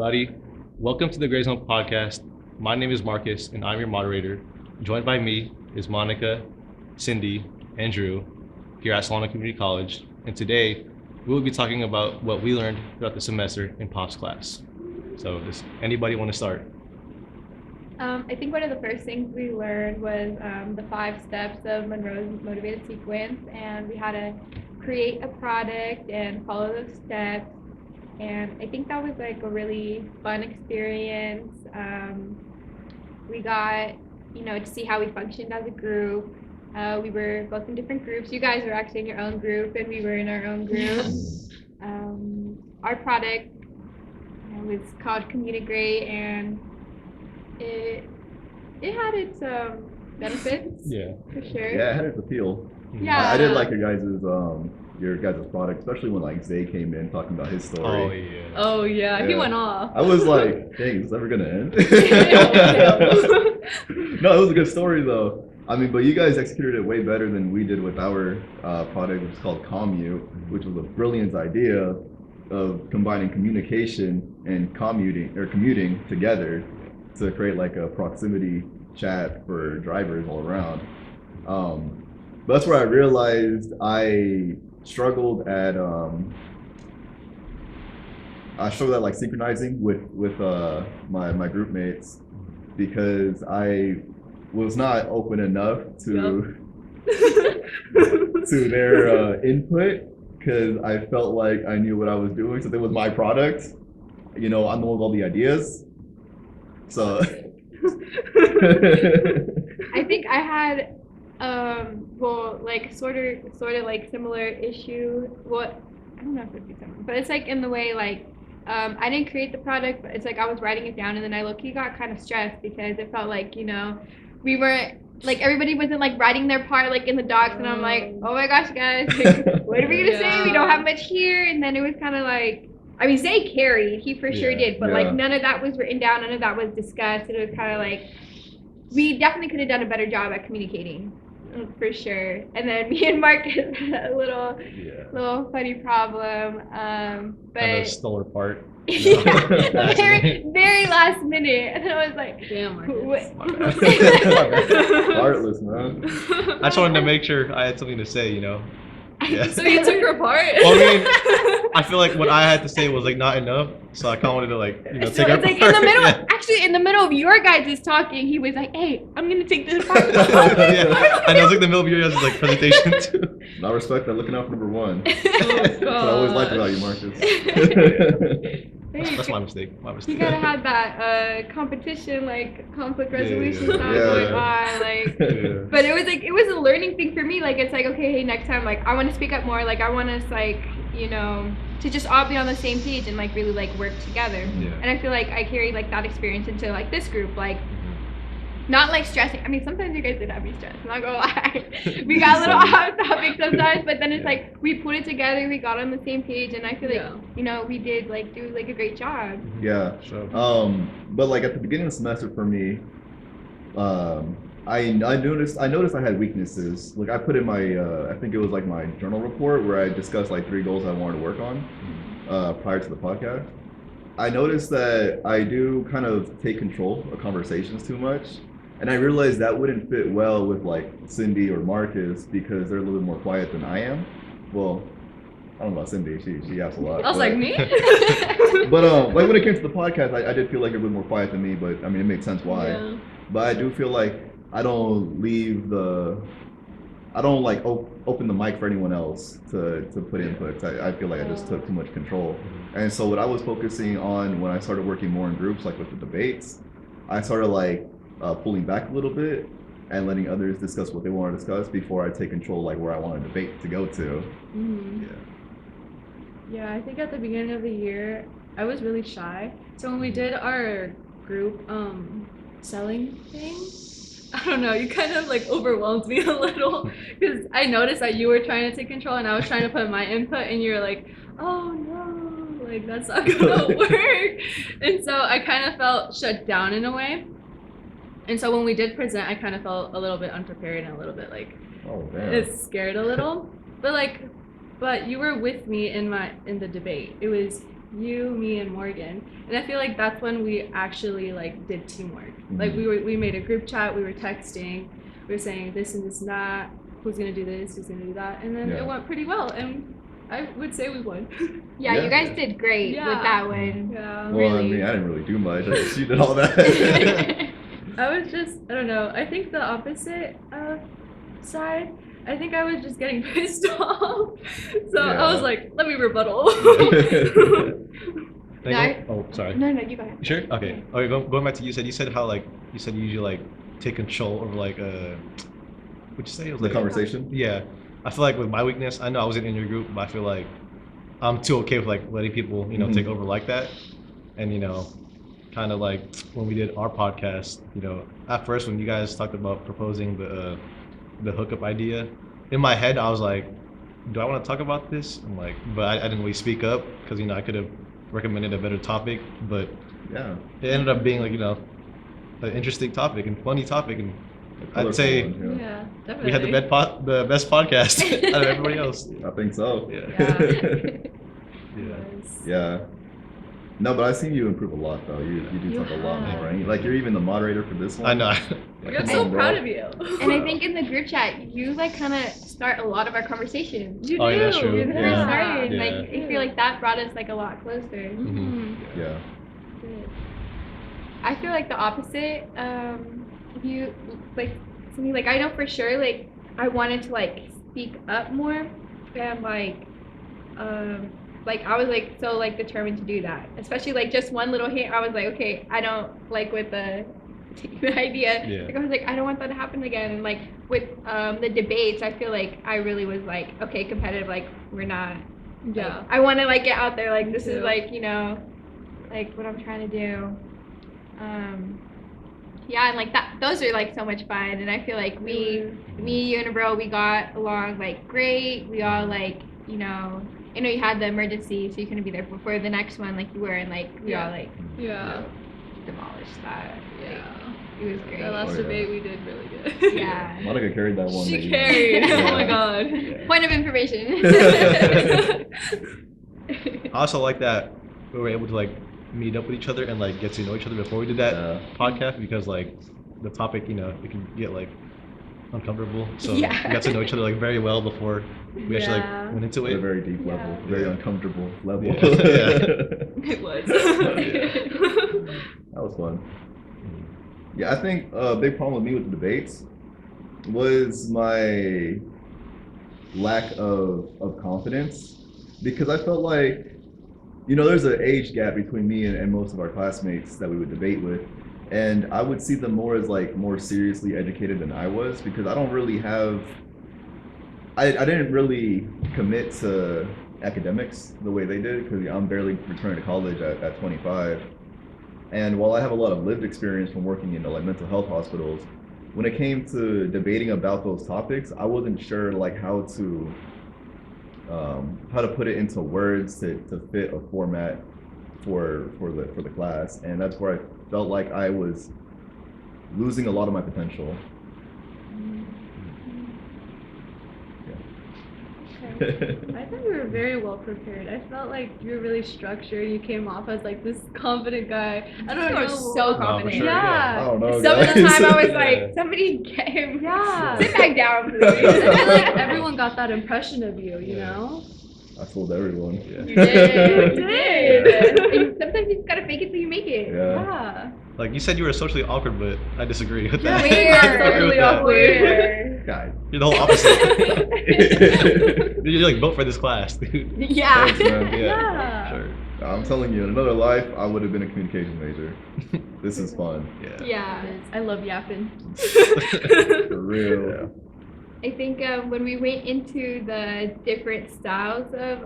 everybody. Welcome to the Gray Zone podcast. My name is Marcus, and I'm your moderator. Joined by me is Monica, Cindy, and Drew here at Solano Community College. And today, we will be talking about what we learned throughout the semester in POPs class. So does anybody want to start? I think one of the first things we learned was the 5 steps of Monroe's motivated sequence, and we had to create a product and follow those steps. And I think that was like a really fun experience. We got, to see how we functioned as a group. We were both in different groups. You guys were actually in your own group, and we were in our own group. Our product was called Communigrate, and it had its benefits. Yeah. For sure. Yeah, it had its appeal. Yeah. I did like your guys' product, especially when like Zay came in talking about his story. Oh Yeah, he went off. I was like, dang, is this ever gonna end? No, it was a good story though. I mean, but you guys executed it way better than we did with our product, which is called Commute, which was a brilliant idea of combining communication and commuting together to create like a proximity chat for drivers all around. But that's where I realized I struggled at like synchronizing with my group mates, because I was not open enough to to their input, because I felt like I knew what I was doing, so it was my product. I'm the one with all the ideas. So I think I had sort of like similar issue. Well, I don't know if it'd be similar, but it's like in the way like I didn't create the product, but it's like I was writing it down, and then I low-key got kind of stressed because it felt like we weren't like everybody wasn't like writing their part like in the docs, and I'm like, oh my gosh, guys, like, what are we gonna say? We don't have much here. And then it was kind of like, I mean, Zay carried, he for sure did, but like none of that was written down, none of that was discussed. It was kind of like we definitely could have done a better job at communicating, for sure. And then me and Marcus had a little funny problem, but Kind of stole her part. very last minute, and I was like, damn, Marcus. heartless, man. I just wanted to make sure I had something to say, Yeah. So you took her part? Well, I mean, I feel like what I had to say was like not enough, so I kind of wanted to like So take her it's like part. in the middle, actually in the middle of your guys' talking, he was like, hey, I'm gonna take this part. Yeah. And I was like the middle of your guys' like presentation too. I respect that, looking out for number one. Oh, That's what I always liked about you, Marcus. That's my mistake. You gotta have that competition, like conflict resolution stuff going on, like. But it was a learning thing for me. Like it's like, okay, hey, next time, like I want to speak up more. Like I want us, like to just all be on the same page and like really like work together. Yeah. And I feel like I carried like that experience into like this group, like. Not like stressing. I mean, sometimes you guys did have me stressed. I'm not gonna lie. We got a little off topic sometimes, but then it's like we put it together. We got on the same page, and I feel like we did like do like a great job. Yeah. So. But like at the beginning of the semester for me, I noticed I had weaknesses. Like I put in my I think it was like my journal report where I discussed like 3 goals I wanted to work on prior to the podcast. I noticed that I do kind of take control of conversations too much. And I realized that wouldn't fit well with like Cindy or Marcus, because they're a little bit more quiet than I am. Well, I don't know about Cindy, she yaps a lot. I was like, me? But like when it came to the podcast, I did feel like you're a bit more quiet than me, but I mean it makes sense why. Yeah. But I do feel like I don't like open the mic for anyone else to put inputs. I feel like I just took too much control. And so what I was focusing on when I started working more in groups, like with the debates, I started like pulling back a little bit and letting others discuss what they want to discuss before I take control, like where I want a debate to go to. Mm-hmm. Yeah, I think at the beginning of the year, I was really shy. So when we did our group selling thing, I don't know, you kind of like overwhelmed me a little, because I noticed that you were trying to take control and I was trying to put my input, and you were like, oh no, like that's not gonna work. And so I kind of felt shut down in a way. And so when we did present, I kind of felt a little bit unprepared and a little bit like scared a little. But you were with me in the debate. It was you, me, and Morgan. And I feel like that's when we actually like did teamwork. Like we made a group chat, we were texting, we were saying this and this and that, who's gonna do this, who's gonna do that, and then Yeah. it went pretty well. And I would say we won. Yeah, Yeah. you guys did great Yeah. with that one. Yeah. Well, I Really. mean, I didn't really do much. I just, you did all that. I was just, I don't know. I think the opposite side. I think I was just getting pissed off. So I was Yeah. like, let me rebuttal. Can I go? Oh, sorry. No, you go ahead. You sure? Okay. Okay. Going back to you said how like you said you usually like take control over like what'd you say? It was The like conversation. Yeah. I feel like with my weakness, I know I wasn't in your group, but I feel like I'm too okay with like letting people, take over like that. And kind of like when we did our podcast, at first when you guys talked about proposing the hookup idea, in my head I was like, do I want to talk about this? I'm like, but I didn't really speak up because I could have recommended a better topic, but Yeah. it ended up being like an interesting topic and funny topic, and I'd Colorful say one, Yeah, definitely. we had the best podcast out of everybody else. I think so. Yeah. Yeah. Yes. Yeah. No, but I've seen you improve a lot, though. You do You talk a lot have. more, right? Like, you're even the moderator for this one. I know. Like, I'm come so on, bro. proud of you. And I think in the group chat, you like kind of start a lot of our conversations. You Oh, do. yeah, that's true. You're the first Yeah. started, and Yeah. like I feel like that brought us like a lot closer. Mhm. Yeah. I feel like the opposite. You like something like I know for sure. Like I wanted to like speak up more, and like I was like so like determined to do that. Especially like just one little hint, I was like, okay, I don't like with the idea. Yeah. Like I was like, I don't want that to happen again. And like with the debates, I feel like I really was like, okay, competitive. Like we're not. Yeah. Like, I want to like get out there. Like this is too. like like what I'm trying to do. Yeah, and like that. Those are like so much fun, and I feel like me, you and a bro, we got along like great. We all like I know you had the emergency, so you couldn't be there before the next one like you were, and like we all like Yeah. demolished that. Like, Yeah. it was great. That last Oh, yeah. debate we did really good. Yeah. Monica carried that one. She that you- carried. Oh my Yeah. god. Yeah. Point of information. I also like that we were able to like meet up with each other and like get to know each other before we did that Yeah. podcast, because like the topic, it can get like uncomfortable. So Yeah. we got to know each other like very well before we actually Yeah. like went into At a it. very deep level, very Yeah. uncomfortable level. Yeah. It was. That was fun. Yeah, I think a big problem with me with the debates was my lack of confidence, because I felt like, there's an age gap between me and most of our classmates that we would debate with, and I would see them more as like more seriously educated than I was, because I don't really have, I didn't really commit to academics the way they did, because I'm barely returning to college at 25. And while I have a lot of lived experience from working in like mental health hospitals, when it came to debating about those topics, I wasn't sure like how to put it into words to fit a format for the class, and that's where I felt like I was losing a lot of my potential. I think we were very well prepared. I felt like you were really structured. You came off as like this confident guy. I don't You know. were so confident. sure, yeah. I don't know, Some of the guys. time I was Yeah. like, somebody get him. Yeah. Sit back down, I please. feel like everyone got that impression of you, you Yeah. know? I told everyone. Yeah. You did. You did. And sometimes you just gotta fake it till you make it. Yeah. Yeah. Like you said, you were socially awkward, but I disagree with Yeah, that. we are I agree with socially that. awkward. Weird. Guys. You're the whole opposite. You're like built for this class, dude. Yeah. Thanks, man. Yeah. Sure. I'm telling you, in another life, I would have been a communications major. This is fun. Yeah. Yeah. It is. I love yapping. For real. Yeah. I think when we went into the different styles of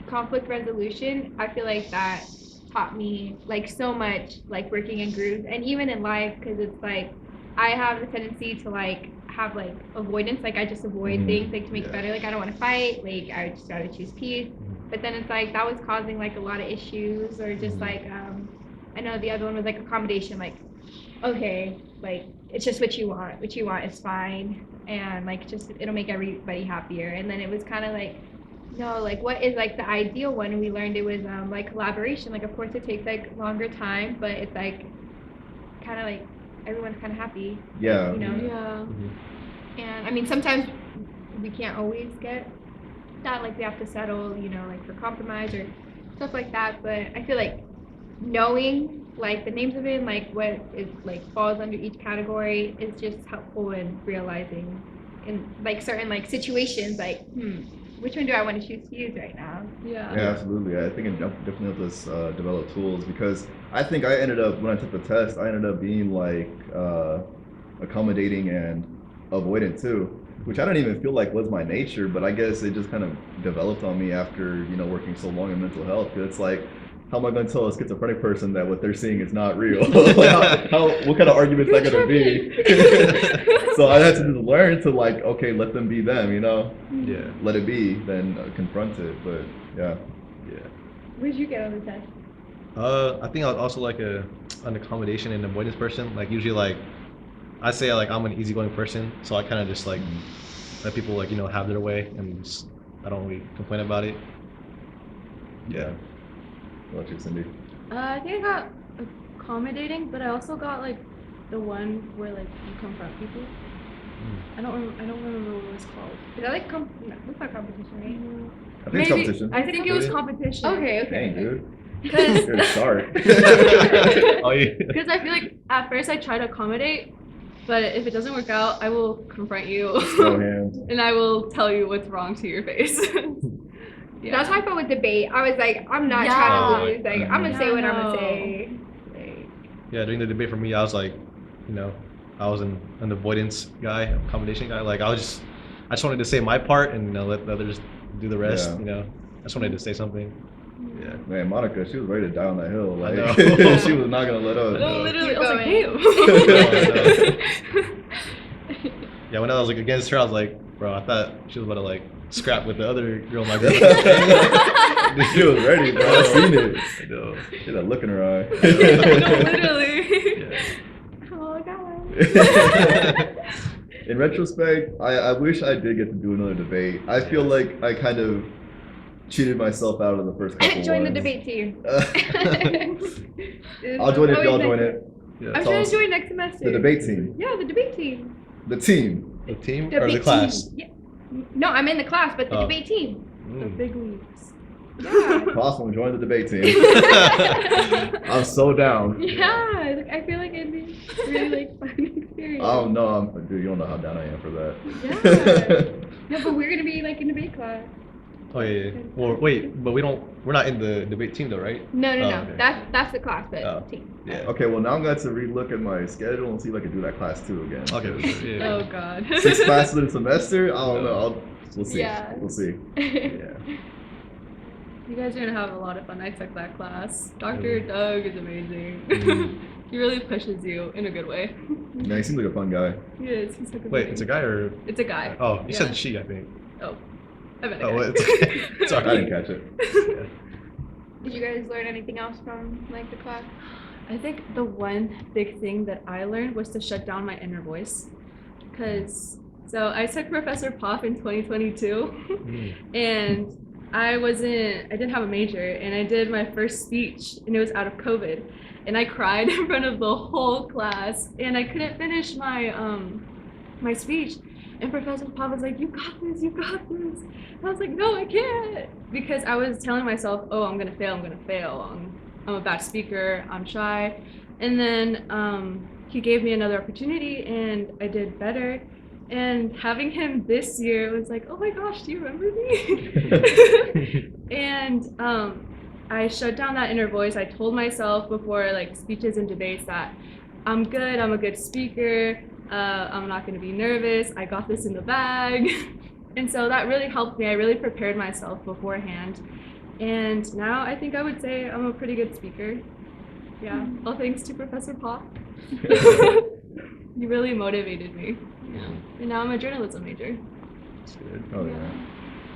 conflict resolution, I feel like that taught me like so much, like working in groups and even in life, because it's like I have the tendency to like have like avoidance, like I just avoid Mhm. things like to make it Yeah. better, like I don't want to fight, like I just gotta choose peace. But then it's like that was causing like a lot of issues, or just Mhm. like I know the other one was like accommodation, like okay, like it's just what you want is fine, and like just it'll make everybody happier. And then it was kind of like know, like, what is like the ideal one? And we learned it was like collaboration. Like, of course, it takes like longer time, but it's like kind of like everyone's kind of happy. Yeah. You know. Yeah. And I mean, sometimes we can't always get that. Like, we have to settle, you know, like for compromise or stuff like that. But I feel like knowing like the names of it and like what is like falls under each category is just helpful in realizing in like certain like situations like which one do I want to choose to use right now. Yeah. Yeah, absolutely. I think it definitely helped us develop tools, because I think I ended up, when I took the test, I ended up being like accommodating and avoidant too, which I don't even feel like was my nature, but I guess it just kind of developed on me after, you know, working so long in mental health. It's like, how am I going to tell a schizophrenic person that what they're seeing is not real? Like what kind of argument is that going to be? So I had to just learn to like, okay, let them be them, you know? Yeah. Let it be, then confront it. But yeah. Yeah. Where'd you get on the test? I think I was also like an accommodation and avoidance person. Like usually, like I say, like I'm an easygoing person, so I kind of just like let people like, you know, have their way, and just, I don't really complain about it. Yeah. What about you, Cindy? I think I got accommodating, but I also got like the one where like you confront people. I don't remember what it was called. Is that like no, that's not competition, I think it's competition. I think it was Really? competition. right? Okay, Dang, okay. dude. Because You're a shark. Oh yeah. I feel like at first I try to accommodate, but if it doesn't work out, I will confront you Throw hands. and I will tell you what's wrong to your face. Yeah. That's how I felt with debate. I was like, I'm not Yeah. trying to lose. Like, I'm gonna Yeah, say what I'm no. gonna say. Like, Yeah, during the debate for me, I was like, you know, I was an avoidance guy, accommodation guy. Like I just wanted to say my part and, you know, let the others do the rest. Yeah. You know, I just wanted to say something. Yeah. Man, Monica, she was ready to die on that hill. Like know. she was not gonna let up. No, literally, I Keep was like, going. damn. Yeah, when I was like against her, I was like, bro, I thought she was about to like scrap with the other girl in my group. She was ready, bro. I seen it. I know. She had that look in her eye. No, literally. Yeah. oh god. In retrospect, I wish I did get to do another debate. I feel like I kind of cheated myself out of the first couple Join the ones. debate team. I'll join it if y'all join it. Yeah. I'm So trying to join next semester. The debate team. Yeah, the debate team. The team. The team or Debate the class? Team. Yeah. No, I'm in the class, but the Oh. debate team. The Mm. big leagues. Yeah. Awesome, join the debate team. I'm so down. Yeah, like, I feel like it'd be really like fun experience. Oh no, dude, you don't know how down I am for that. Yeah. No, but we're gonna be like in debate class. Oh yeah, yeah. Well, wait, but we're not in the debate team though, right? No, no, Oh, no. okay. That's the class, but Oh. team. Yeah. Okay, well now I'm going to relook at my schedule and see if I can do that class too again. Okay. Yeah. Oh god. 6 classes in a semester? I don't know. We'll see. Yeah. We'll see. Yeah. You guys are gonna have a lot of fun. I took that class. Dr. Doug is amazing. Mhm. He really pushes you in a good way. Yeah, he seems like a fun guy. He is. He's like Wait, it's a guy or? It's a guy. Oh, you Yeah. said she, I think. Oh. I meant a Oh, guy. it's okay. I Sorry. didn't catch it. Yeah. Did you guys learn anything else from like the class? I think the one big thing that I learned was to shut down my inner voice. So I took Professor Pop in 2022 Mm. and I didn't have a major and I did my first speech and it was out of COVID and I cried in front of the whole class and I couldn't finish my speech and Professor Pop was like, you got this. And I was like, no, I can't, because I was telling myself, oh, I'm gonna fail. I'm a bad speaker, I'm shy. And then he gave me another opportunity and I did better. And having him this year was like, oh my gosh, do you remember me? And I shut down that inner voice. I told myself before like speeches and debates that I'm good, I'm a good speaker, I'm not gonna be nervous, I got this in the bag. And so that really helped me. I really prepared myself beforehand. And now I think I would say I'm a pretty good speaker. Yeah, all thanks to Professor Pop. He really motivated me. Yeah. And now I'm a journalism major. That's good. Oh yeah.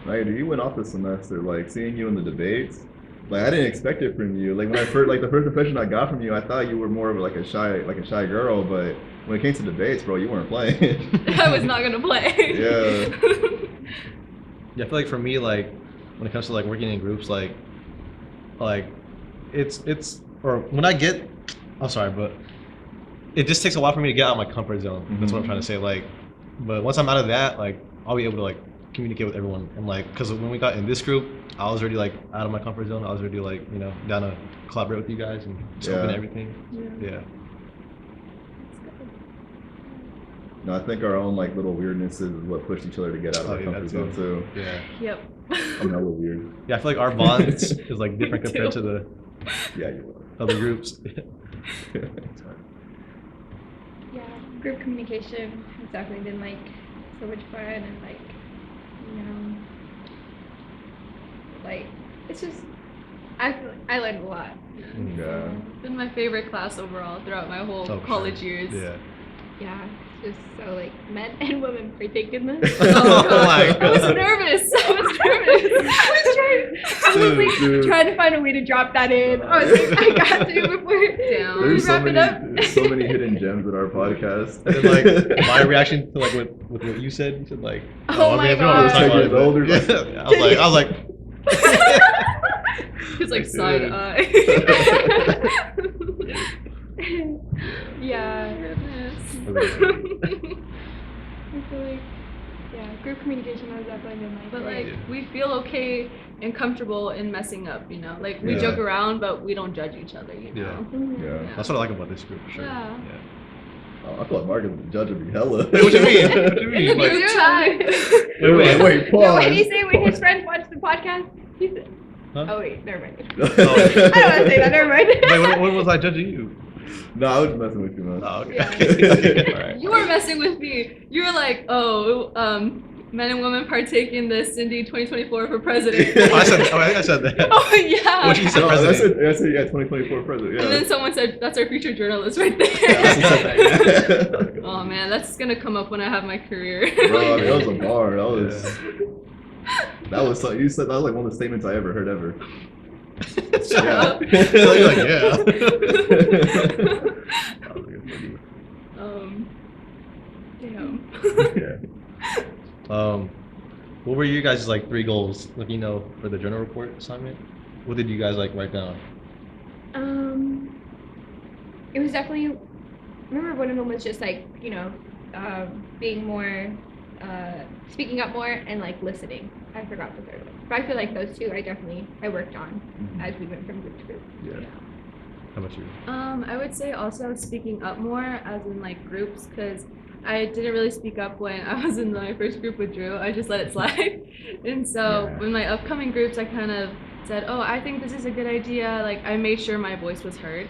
Right, you went off this semester, like seeing you in the debates. Like I didn't expect it from you. Like when I first, like the first impression I got from you, I thought you were more of like a shy girl. But when it came to debates, bro, you weren't playing. I was not gonna play. Yeah. Yeah, I feel like for me, like when it comes to like working in groups, like it's or when I get, I'm sorry, but it just takes a while for me to get out of my comfort zone. That's what I'm trying to say. Like, but once I'm out of that, like I'll be able to like communicate with everyone. And like, because when we got in this group, I was already like out of my comfort zone. I was already like, you know, down to collaborate with you guys and scope and everything. Yeah. No, I think our own like little weirdnesses is what pushed each other to get out of our comfort zone too. Yeah. Yep. I'm hella weird. Yeah, I feel like our bond is like different Me compared too. to the Yeah, you other groups. Yeah, group communication has definitely been like so much fun and like, you know, like it's just I feel like I learned a lot. Yeah. It's been my favorite class overall throughout my whole Oh, college sure. years. Yeah. Yeah, it's just so like men and women partake in this. Oh my I was God. nervous. I was nervous. I was like Dude. trying to find a way to drop that in. I was like, I got to before. Damn. There's so wrap it up. many, so many hidden gems in our podcast. And then like my reaction to like with what you said like, Oh my we don't have to talk God. about it, 10 years old or but- something. yeah, I was like It's like side eye. Yeah. Goodness. I feel like, yeah, group communication has definitely been like, But great. like we feel okay and comfortable in messing up, you know. Like we Yeah. joke around, but we don't judge each other, you know. Mhm. Yeah. that's what I like about this group for sure. Yeah. Oh, I thought Marcus the judge would be hella. Wait, what you mean? What you In mean? the Like, group chat. Wait, No, pause. what did he say when his friends watched the podcast? He said, Huh? oh wait, never mind. I I don't want to say that, never mind. Wait, when was I judging you? No, I was messing with you, man. Oh, okay. Yeah. All right. You were messing with me. You were like, oh, men and women partake in the Cindy 2024 for president. Oh, I said that. Oh yeah. What you said, No, president? I said, yeah, 2024 president. Yeah. And then someone said, that's our future journalist right there. Yeah, I said that, yeah. Oh man, that's gonna come up when I have my career. Bro, I mean, that was a bar. That was so, you said that was like one of the statements I ever heard ever. Shut Yeah. up. You're like, yeah. Damn. Yeah. What were you guys' like 3 goals? Like, you know, for the journal report assignment? What did you guys like write down? It was definitely, I remember one of them was just like, you know, being more, speaking up more and like listening. I forgot the third one. But I feel like those two I worked on as we went from group to group. Yeah. How about you? I would say also speaking up more, as in like groups, because I didn't really speak up when I was in my first group with Drew. I just let it slide. And so Yeah. in my upcoming groups, I kind of said, oh, I think this is a good idea. Like I made sure my voice was heard.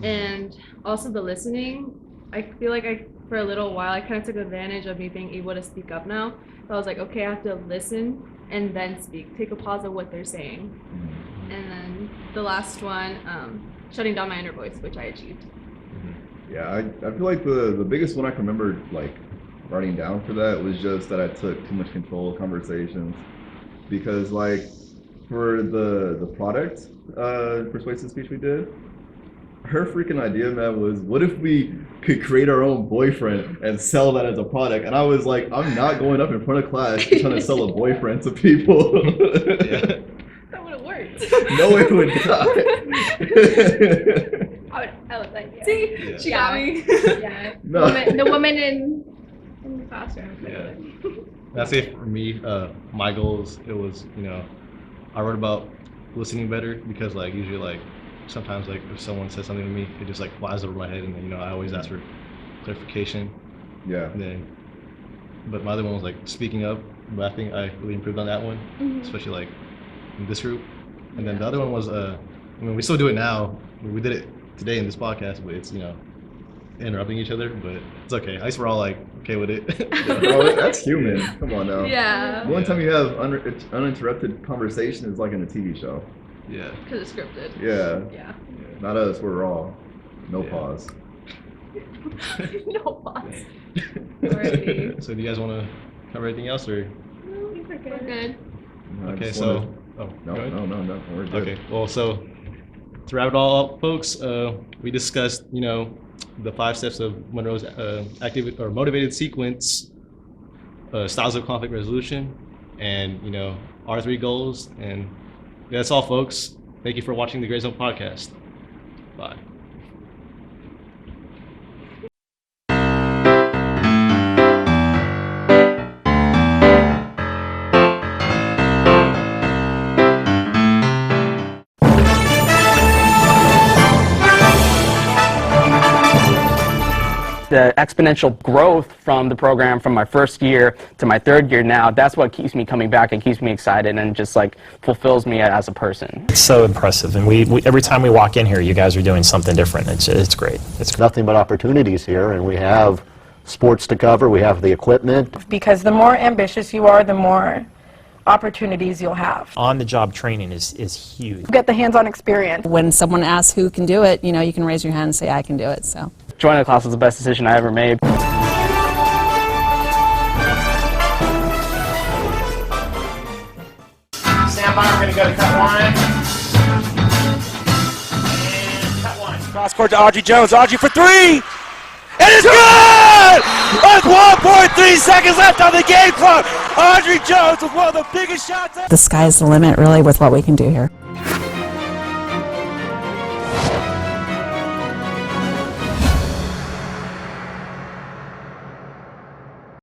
And also the listening, I feel like for a little while, I kind of took advantage of me being able to speak up now. So I was like, okay, I have to listen and then speak, take a pause of what they're saying. And then the last one, shutting down my inner voice, which I achieved. Yeah, I feel like the biggest one I can remember like writing down for that was just that I took too much control of conversations, because like for the product persuasive speech we did, her freaking idea, man, was what if we could create our own boyfriend and sell that as a product? And I was like, I'm not going up in front of class trying to sell a boyfriend to people. Yeah. That would have worked. No, it would not. I love that idea. See, Yeah. she got me. Yeah. No. The woman in the classroom. Yeah. That's it for me. My goals, it was, you know, I wrote about listening better, because like usually like sometimes like if someone says something to me, it just like flies over my head, and then, you know, I always ask for clarification. Yeah. And then, but my other one was like speaking up, but I think I really improved on that one, especially like in this group. And then the other one was, I mean, we still do it now. We did it today in this podcast, but it's, you know, interrupting each other, but it's okay. At least we're all like okay with it. Bro, that's human. Come on now. Yeah, The only time you have uninterrupted conversation is like in a TV show. Yeah. because it's scripted. Yeah. Yeah. Not us. We're raw. No Yeah. pause. No pause. Alrighty. So do you guys want to cover anything else, or? I think we're We're good. good. I Okay, just so, wanna- oh, No, go ahead. no. We're good. Okay, well, so to wrap it all up, folks, we discussed, you know, the 5 steps of Monroe's active or motivated sequence, styles of conflict resolution, and our 3 goals. And that's all, folks. Thank you for watching the Gray Zone podcast. Bye. The exponential growth from the program from my first year to my 3rd year now, that's what keeps me coming back and keeps me excited and just like fulfills me as a person. It's so impressive, and we every time we walk in here, you guys are doing something different. It's great. It's nothing but opportunities here, and we have sports to cover, we have the equipment. Because the more ambitious you are, the more opportunities you'll have. On-the-job training is huge. Get the hands-on experience. When someone asks who can do it, you can raise your hand and say, I can do it. So joining the class was the best decision I ever made. Stand by, we're going to go to cut 1. And cut 1. Cross court to Audrey Jones. Audrey for 3! It is good! With 1.3 seconds left on the game clock, Audrey Jones with one of the biggest shots. the sky's the limit, really, with what we can do here.